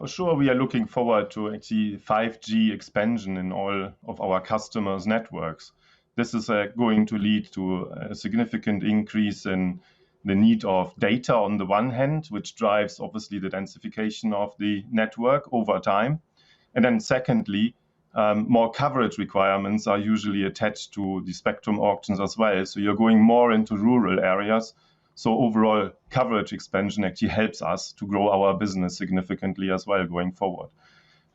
For sure, we are looking forward to actually 5G expansion in all of our customers' networks. This is going to lead to a significant increase in the need of data on the one hand, which drives obviously the densification of the network over time. And then secondly, more coverage requirements are usually attached to the spectrum auctions as well. So you're going more into rural areas. So overall coverage expansion actually helps us to grow our business significantly as well going forward.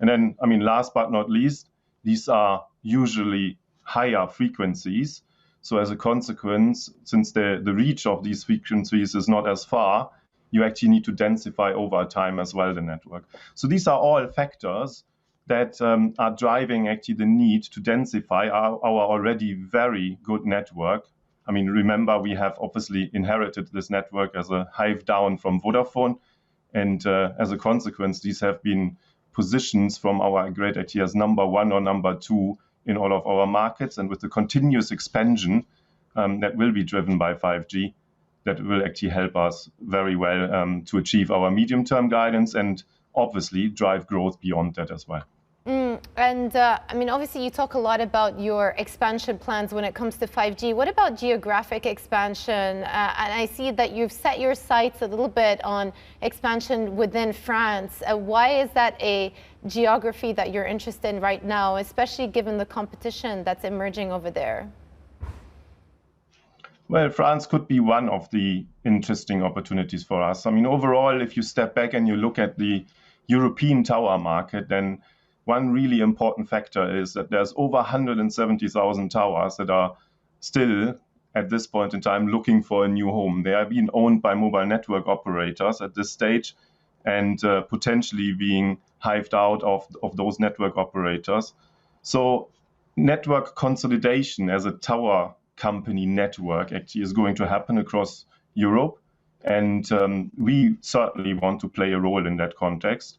And then, I mean, last but not least, these are usually higher frequencies. So as a consequence, since the reach of these frequencies is not as far, you actually need to densify over time as well the network. So these are all factors that are driving actually the need to densify our already very good network. I mean, remember, we have obviously inherited this network as a hive down from Vodafone. And as a consequence, these have been positions from our great actually as number one or number two in all of our markets. And with the continuous expansion that will be driven by 5G, that will actually help us very well to achieve our medium-term guidance and obviously drive growth beyond that as well. I mean, obviously you talk a lot about your expansion plans when it comes to 5G. What about geographic expansion? And I see that you've set your sights a little bit on expansion within France. Why is that a geography that you're interested in right now, especially given the competition that's emerging over there? Well, France could be one of the interesting opportunities for us. I mean, overall, if you step back and you look at the European tower market, then one really important factor is that there's over 170,000 towers that are still, at this point in time, looking for a new home. They are being owned by mobile network operators at this stage and potentially being hived out of those network operators. So network consolidation as a tower company network actually is going to happen across Europe. And we certainly want to play a role in that context.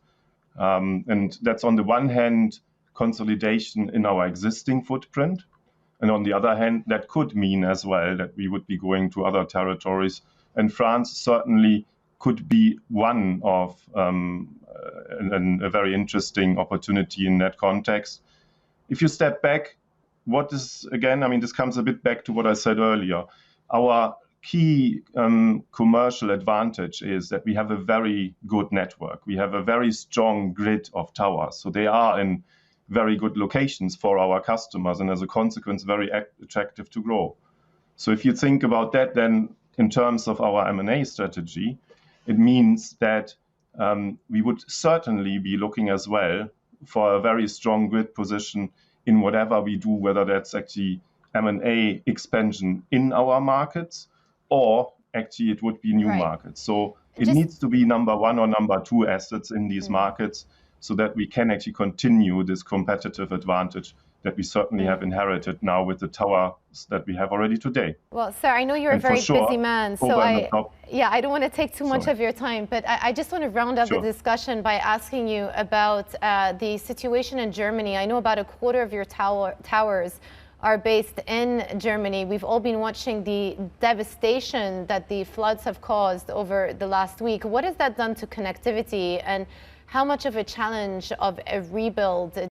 And that's on the one hand, consolidation in our existing footprint. And on the other hand, that could mean as well that we would be going to other territories. And France certainly could be one of a very interesting opportunity in that context. If you step back, what is, again, I mean, this comes a bit back to what I said earlier. Our key commercial advantage is that we have a very good network. We have a very strong grid of towers. So they are in very good locations for our customers and as a consequence, very attractive to grow. So if you think about that, then in terms of our M&A strategy, it means that we would certainly be looking as well for a very strong grid position in whatever we do, whether that's actually M&A expansion in our markets, or actually it would be new markets. So it needs to be number one or number two assets in these markets so that we can actually continue this competitive advantage that we certainly have inherited now with the towers that we have already today. Well, sir, I know you're a very busy man, so I don't want to take too much of your time, but I just want to round up the discussion by asking you about the situation in Germany. I know about a quarter of your towers are based in Germany. We've all been watching the devastation that the floods have caused over the last week. What has that done to connectivity, and how much of a challenge of a rebuild